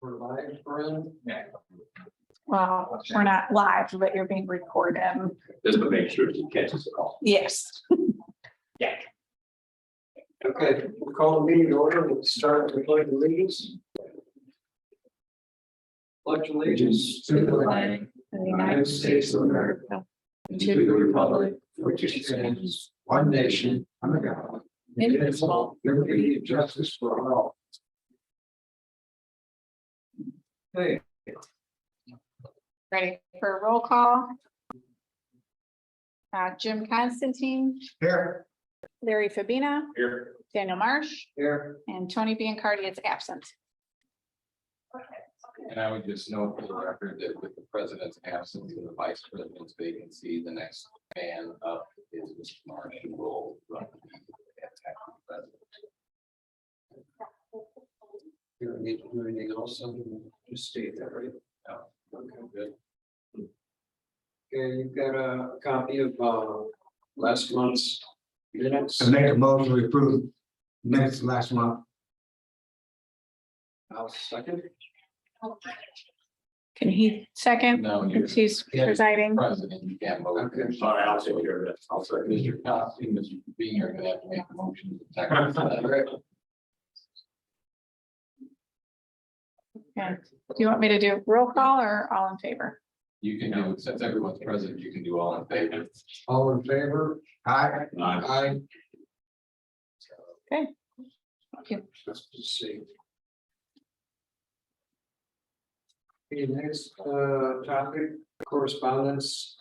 We're live, Brian? Yeah. Well, we're not live, but you're being recorded. Just to make sure he catches it all. Yes. Yeah. Okay, we'll call the meeting to order. We'll start with the pledge of allegiance. Pledge allegiance to the flag of the United States of America, and to the republic for which stands one nation under God, indivisible, liberty and justice for all. Okay, Ready for a roll call? Jim Constantine, here, Larry Fabina, Here. Daniel Marsh, here, and Tony Biancardi is absent. And I would just note for the record that with the president's absence and the vice president's vacancy, the next man up is Mr. Marsh, who will run the meeting as acting president. you don't need to do anything else, just state that, right? Okay, Good. Okay, you've got a copy of last month's minutes. I make a motion to approve minutes last month. I'll second. Can he second? No, you're Since he's presiding. president, you can't vote. Okay. Sorry, I'll take care of that. I'll second. Mr. Costi, Mr. Bean are gonna have to make a motion. to second. Okay. Do you want me to do roll call or all in favor? You can do, since everyone's president, you can do all in favor. All in favor? Aye. Aye. Thank you. Let's just see. Okay, next topic, correspondence.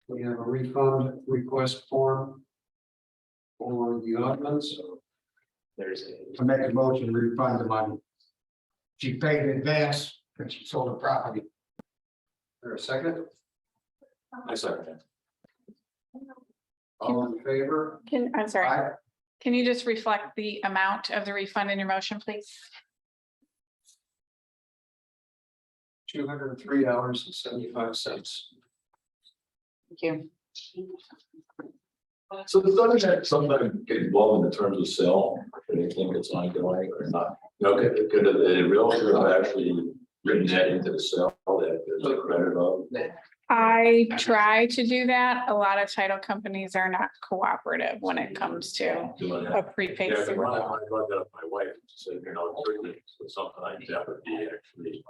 We have a refund request form for the Ottmans. There's I make a motion to refund the money. She paid in advance when she sold the property. There a second? I second it. All in favor? I'm sorry. Aye. Can you just reflect the amount of the refund in your motion, please? $203.75. Thank you. So doesn't that sometimes get involved in the terms of sale, or they think it's ongoing or not? Okay, could the realtor have actually written that into the sale that there's a credit of? I try to do that. A lot of title companies are not cooperative when it comes to Doing a that? prepaid. Yeah, sewer when I bill. brought that up to my wife, she said, it's something like that would be actually.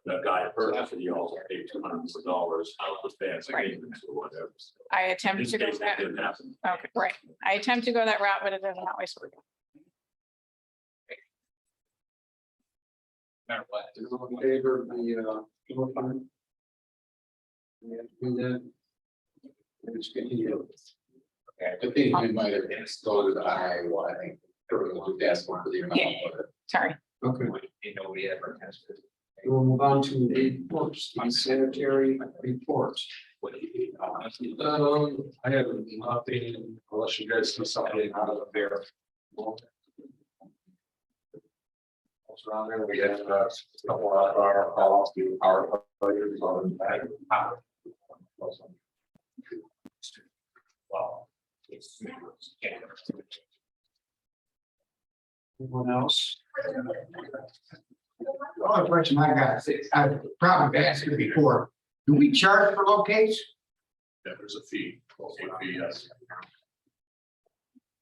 That guy purchased it, he also paid $200 out of the fancy Right. agents or whatever. I attempt In to go case that. that didn't happen. Okay, right. I attempt to go that route, but it doesn't always work. Matter what. All in favor of the refund? Yeah, do that. Let's continue. Okay, I think we might have voted aye, well, I think everyone was asking for the amount. Yeah. Sorry. Okay, Nobody ever has to. we'll move on to the reports, the sanitary reports. I have nothing unless you guys see something out of there. Also around there, we have a couple of our calls to our players on the back. Wow. Anyone else? The only question I got, I've probably asked you before, do we charge for locates? Yeah, there's a fee, yes.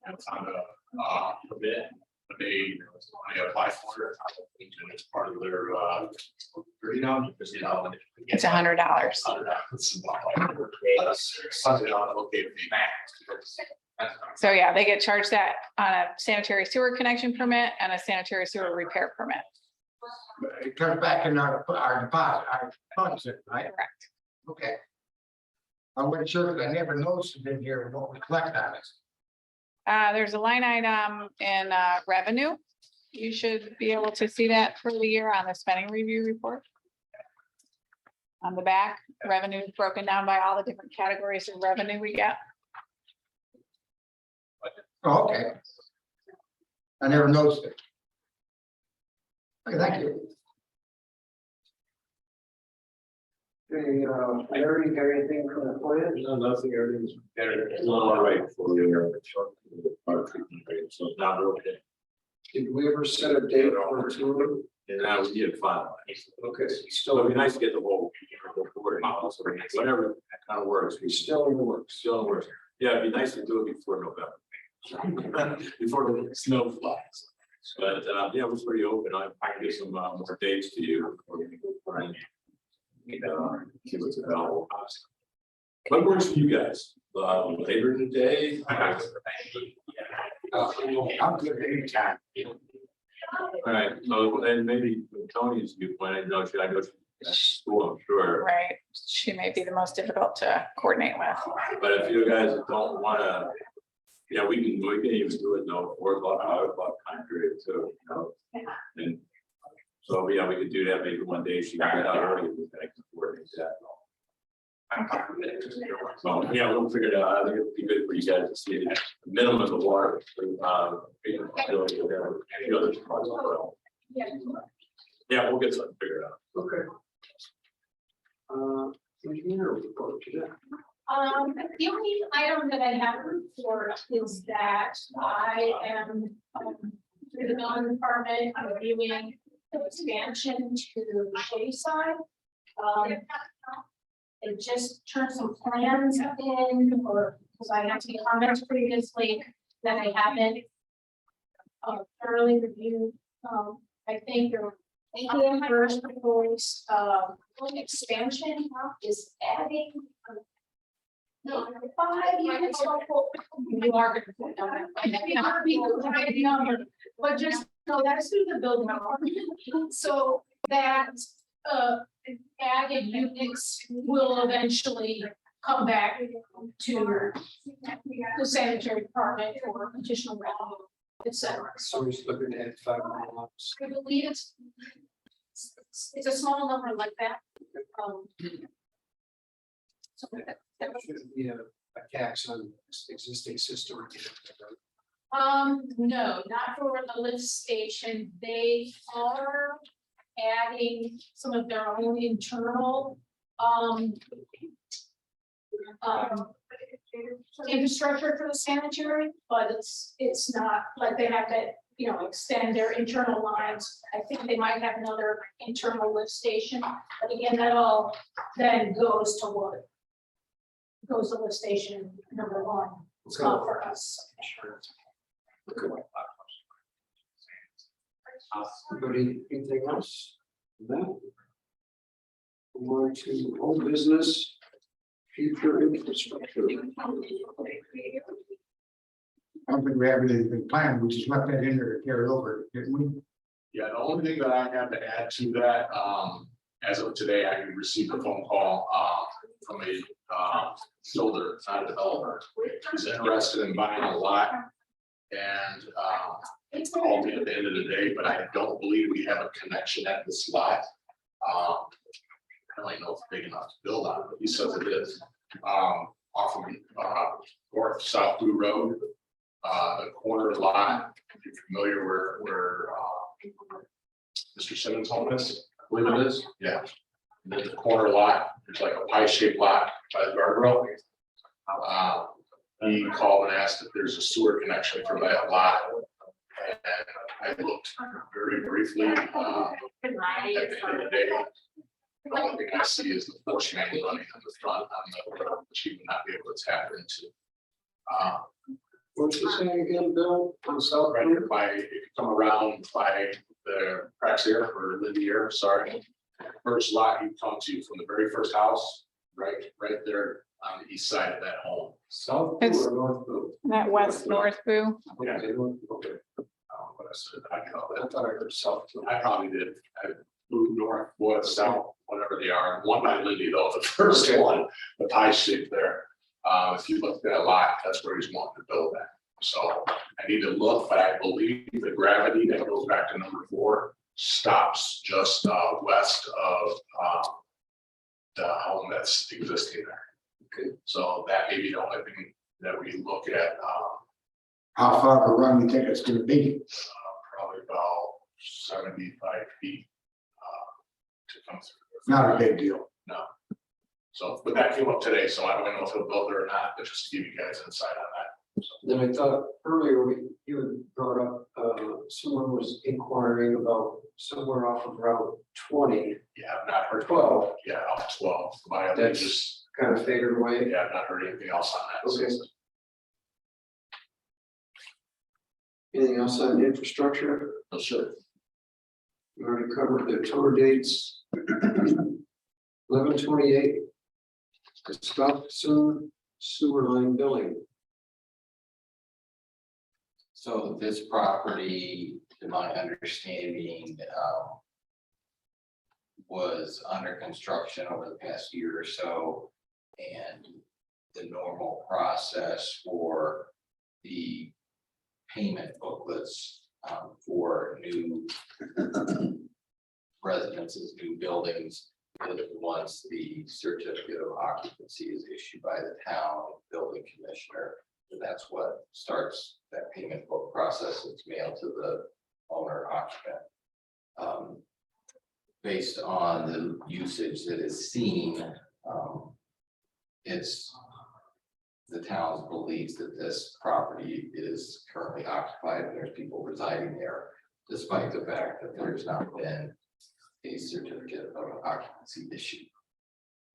That's on a bit, but they apply for it, and it's part of their, It's $100. So yeah, they get charged that on a sanitary sewer connection permit and a sanitary sewer repair permit. It comes back in our deposit, our funds, right? Correct. Okay. I wasn't sure, because I never noticed it in here, what we collect on it. There's a line item in revenue. You should be able to see that for the year on the spending review report. On the back, revenue is broken down by all the different categories of revenue we get. Oh, okay. I never noticed it. Okay, thank you. Okay, Larry, got anything from the plan? No, nothing, everything's all right for you. So now we're okay. Did we ever set a date for a tour? And now we need to finalize. Okay, So still, it'd be nice to get the whole board, whatever kind of works. We still in the works. still in the works. Yeah, it'd be nice to do it before November. Before the snow flies. But yeah, it was pretty open. I can get some more dates to you. And, see what's available. What works for you guys? Later today? I'm good anytime. All right, so and maybe from Tony's viewpoint, I know she's at school, I'm sure. Right, she may be the most difficult to coordinate with. But if you guys don't wanna, yeah, we can even do it, 4 o'clock, 5 o'clock time period too, you know? And so, yeah, we could do that maybe one day, she can get out early, we can coordinate that. So, yeah, we'll figure it out. I think it'd be good for you guys to see the minimum of the water. Yeah, we'll get something figured out. Okay. Engineer report today. The only item that I have to report is that I am, through the building department, I'm reviewing the expansion to Shayside. It just turned some plans in, or, because I had some comments previously that I haven't thoroughly reviewed. I think the first proposed, expansion is adding 5 units. You are gonna put down that. I may not be the right number, but just, no, that's through the building department. So that, added units will eventually come back to the sanitary department for additional revenue, et cetera. So he's looking at 5 more lots. I believe it's a small number like that. So that was- Shouldn't be a tax on existing system. No, not for the lift station. They are adding some of their own internal infrastructure for the sanitary, but it's not like they have to, extend their internal lines. I think they might have another internal lift station, but again, that all then goes to what? Goes to lift station number 1. It's not for us. Anybody, anything else? No. More to old business, future infrastructure. I don't think we have anything planned, we just left that in there to carry over, didn't we? Yeah, the only thing that I have to add to that, as of today, I received a phone call, from a, builder, not a developer. Who's interested in buying a lot. And, it's called me at the end of the day, but I don't believe we have a connection at this lot. I don't even know if it's big enough to build on, but he says it is. Off of, north-south Blue Road. The corner lot, if you're familiar where Mr. Simmons' home is, I believe it is, yeah. And then the corner lot, there's like a pie-shaped lot by the guardrail. He called and asked if there's a sewer connection for that lot. And I looked very briefly, at the end of the day. The only thing I see is the force main running on the front, on the road, which he would not be able to tap into. What's the saying again, Bill, on South? Right here by, if you come around by the cracks here, or Linear, sorry. First lot you come to from the very first house, right there on the east side of that home. South It's- or North Blue? That west north boo. Yeah, they don't, okay. What I said, I know I that. thought I heard South. I probably did. I moved north, west, south, whatever they are. One by Lindy though, the first Okay. one, the pie shape there. If you look at that lot, that's where he's wanting to build that. So I need to look, but I believe the gravity that goes back to number 4 stops just west of the home that's existing there. Okay. So that may be the only thing that we look at, How far of a run you think it's gonna be? probably about 75 feet to come through. Not a big deal. No. So, but that came up today, so I don't know if he'll build it or not, but just to give you guys insight on that. Then I thought earlier you had brought up, someone was inquiring about somewhere off of Route 20, Yeah, I've not heard. 12. Yeah, up to 12, my That's- just, kind of faded away. yeah, I've not heard anything else on that. Okay. since. Anything else on infrastructure? No, sure. We already covered the tour dates. 11/28. Stop soon sewer line billing. So this property, to my understanding, was under construction over the past year or so. And the normal process for the payment booklets for new residences, new buildings, is once the certificate of occupancy is issued by the town building commissioner, that's what starts that payment book process. It's mailed to the owner occupant. Based on the usage that is seen, it's the town's belief that this property is currently occupied and there's people residing there, despite the fact that there's not been a certificate of occupancy issued.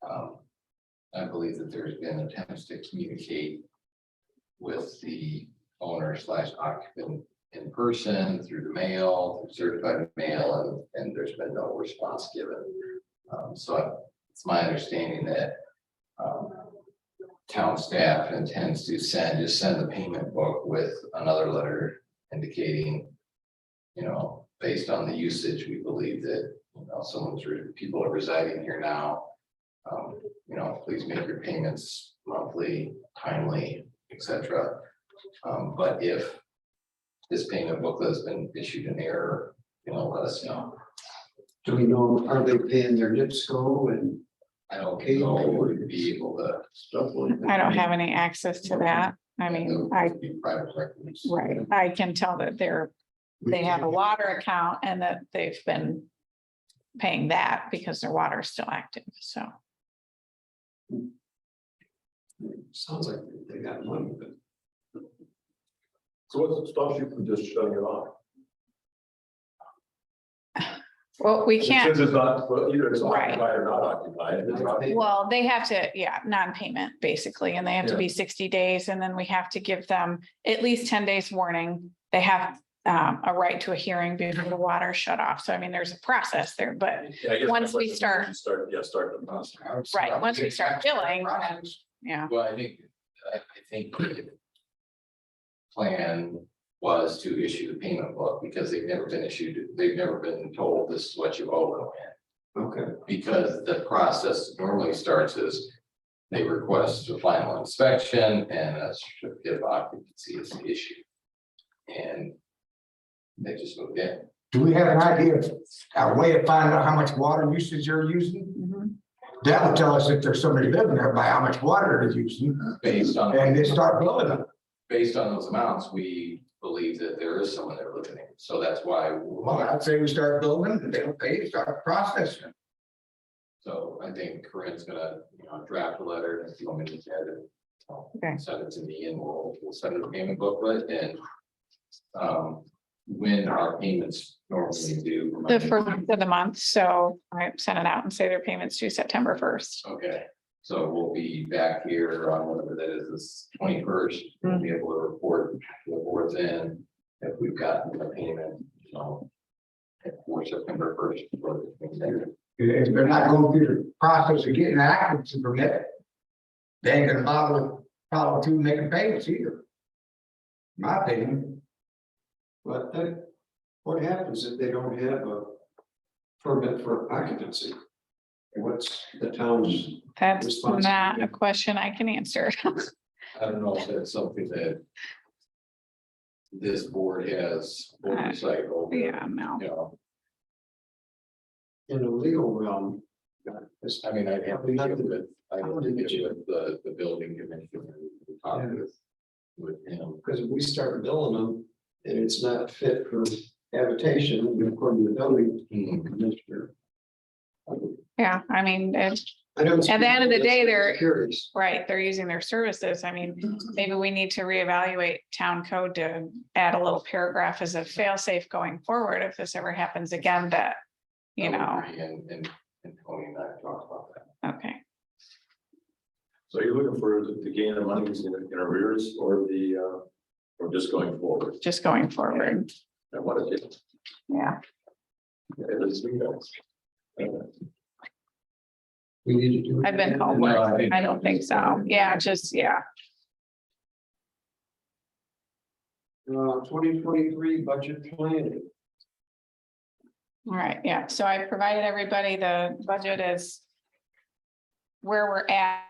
I believe that there's been attempts to communicate with the owner / occupant in person, through the mail, through certified mail, and there's been no response given. So it's my understanding that town staff intends to send the payment book with another letter indicating, based on the usage, we believe that, people are residing here now. Please make your payments monthly, timely, etc. But if this payment booklet has been issued in error, let us know. Do we know, are they paying their NIPSCO and? I don't know, would be able to. I don't have any access to that. I mean, I, Be private records. right, I can tell that they have a water account and that they've been paying that because their water is still active, so. Sounds like they got money, but. So what's the stuff you can just shut it off? Well, we can't, Since it's not, well, either it's Right. occupied or not occupied. It's not- well, they have to, yeah, non-payment basically, and they have to be 60 days, and then we have to give them at least 10 days warning. They have a right to a hearing before the water shut off. So I mean, there's a process there, but Yeah, I guess my once we question is start- start the process. Right, once we start billing, then, yeah, Well, I think the plan was to issue the payment book because they've never been told this is what you owe. Okay. Because the process normally starts as they request a final inspection and a certificate of occupancy is issued. And they just moved in. Do we have an idea of a way of finding out how much water usage they're using? mhm. That will tell us if there's somebody living there by how much water they're using, Based on. and they start blowing them. Based on those amounts, we believe that there is someone there living in, so that's why. Well, I'd say we start building, and they don't pay, start processing. So I think Corinne's gonna, draft a letter, and if you want me to add it. Okay. Send it to me and we'll send her the payment booklet and. When our payments normally due. The first of the month, so I sent it out and say their payments due September 1st. Okay, so we'll be back here on whatever that is, this 21st, we'll be able to report to the boards in if we've gotten the payment, for September 1st. If they're not going through the process of getting an occupancy permit, they ain't gonna follow through making payments either. In my opinion. But what happens if they don't have a permit for occupancy? What's the town's? That's Responsibility. not a question I can answer. I don't know if that's something that. This board has oversight over. Yeah, no. In the legal realm. I mean, I'd have to get with the building commissioner. Talk with him. Because if we start billing them and it's not fit for habitation, according to the building commissioner. Yeah, I mean, I don't. At the end of the day, they're- Curious. right, they're using their services. I mean, maybe we need to reevaluate town code to add a little paragraph as a fail-safe going forward if this ever happens again that, you I would know, agree, and Tony and I talked about that. okay. So you're looking for the gain of money in arrears or or just going forward? Just going forward, And what is it? yeah. It is, you guys. We need to do. I've been called No, worse. I think- I don't think so. Yeah, just, yeah. 2023 budget planning. All right, yeah, so I provided everybody the budget is where we're at.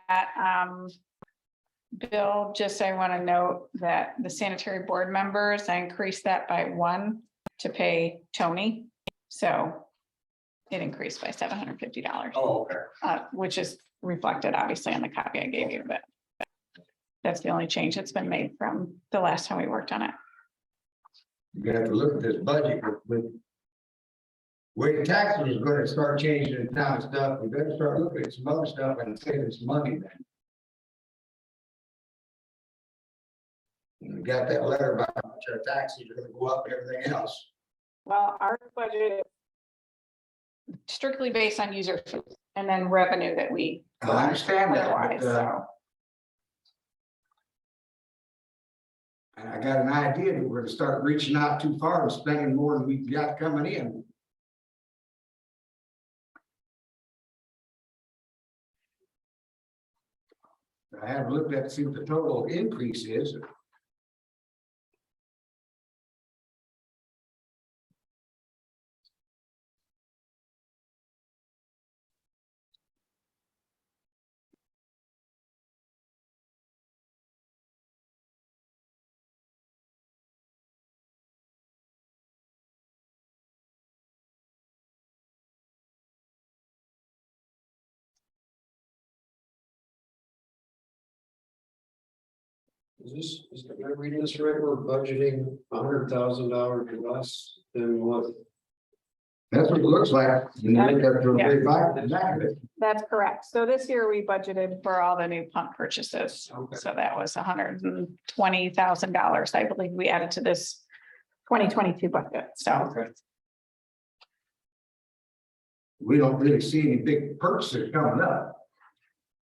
Bill, just I want to note that the sanitary board members, I increased that by 1 to pay Tony. So it increased by $750, Oh, okay. which is reflected obviously on the copy I gave you, but that's the only change that's been made from the last time we worked on it. You have to look at this budget with. Way the taxes is gonna start changing the town stuff, we better start looking at some other stuff and saving some money then. We got that letter about how much our taxes are gonna go up and everything else. Well, our budget is strictly based on user fees and then revenue that we. I understand that, otherwise, but, so. and I got an idea that we're gonna start reaching out too far and spending more than we got coming in. I haven't looked at, to see what the total increase is. Am I reading this right? We're budgeting $100,000 less than what? That's what it looks like. You know, that's the Yeah. big back of it. That's correct. So this year we budgeted for all the new pump purchases. Okay. So that was $120,000, I believe we added to this 2022 budget. So Okay. We don't really see any big purchases coming up.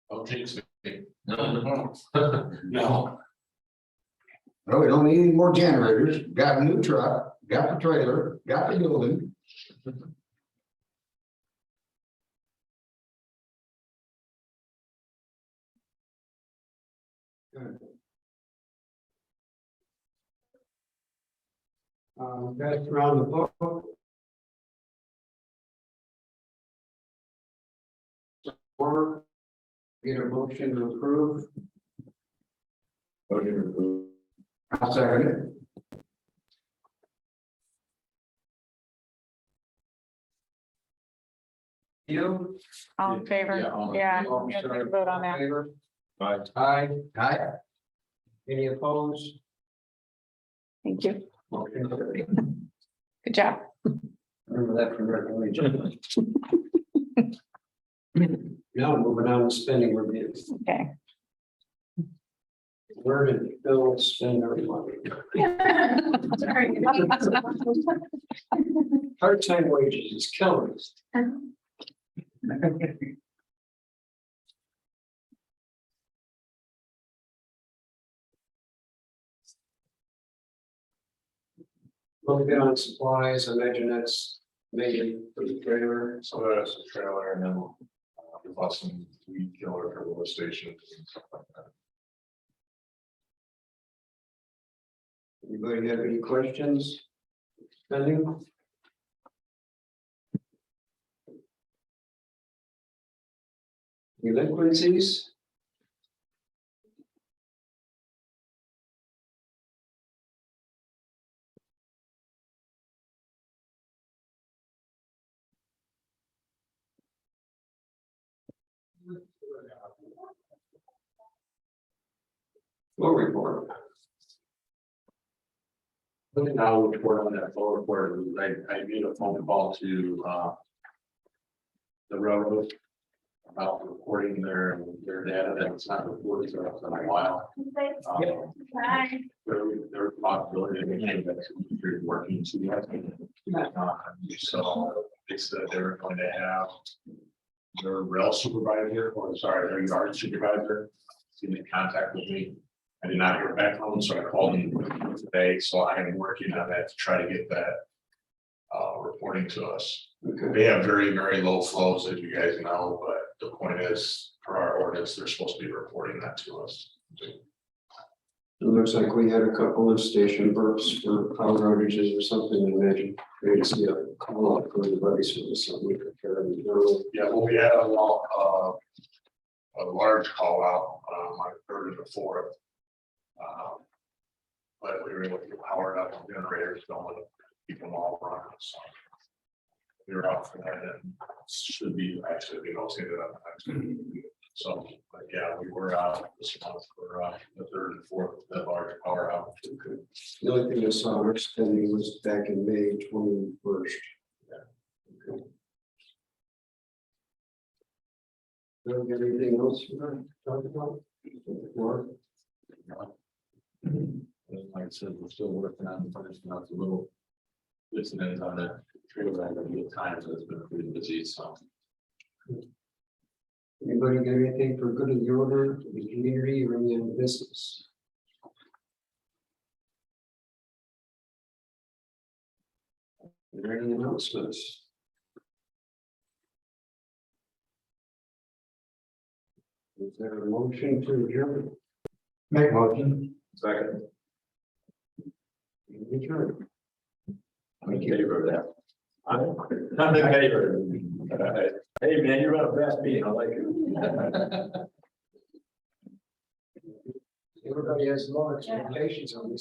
Don't jinx me. No. No. Well, we don't need any more generators, got a new truck, got the trailer, got the building. That's around the book. Or get a motion to approve. Motion approved. I'll second it. You? all in favor? Yeah, all in Yeah, Oh, we have to sorry. vote on that. Favor? Aye. Aye. Aye. Any opposed? Thank you. Motion carried. Good job. Remember that from regulation. Now moving on to spending reviews. Okay. Where did Bill spend our money? Sorry. Part-time wages is killing us. We'll get on supplies, I imagine that's maybe for the trailer. So that's a trailer and then we bought some weed killer for the lift station and stuff like that. Anybody have any questions? Spending? Delinquencies? Flow report. Looking now, report on that full report, I made a phone call to the railroad. about reporting their data that's not reported to us in a while. Their possibility of making that you're working to that. So it's that they're going to have their rail supervisor, or sorry, their yard supervisor, in contact with me. I did not hear back from them, so I called them today, so I am working on that to try to get that reporting to us. Okay, They have very, very low flows, as you guys know, but the point is, for our ordinance, they're supposed to be reporting that to us. it looks like we had a couple of station burps for power outages or something, and imagine, maybe see a call out for everybody, so it's something we could care of. Yeah, well, we had a large call out, on the 3rd and the 4th. But we were able to get powered up and generators going, keep them all running, so. We were out for that and should be actually notated on that. So, but yeah, we were out this month for the 3rd and 4th, that large power out. The only thing I saw our spending was back in May 21st. Yeah. Okay. Don't get anything else you want to talk about? Or Like I said, we're still working on finishing out the little bits and ends on that trailer. I got at times it's been pretty busy, so. anybody got anything for good of the order, to the community, or any other business? Are there any announcements? Is there a motion to adjourn? Make motion. Second. Adjourn. I'm in favor of that. I'm in favor. Hey, man, you're on a fast meeting. I like it. Everybody has low expectations on this.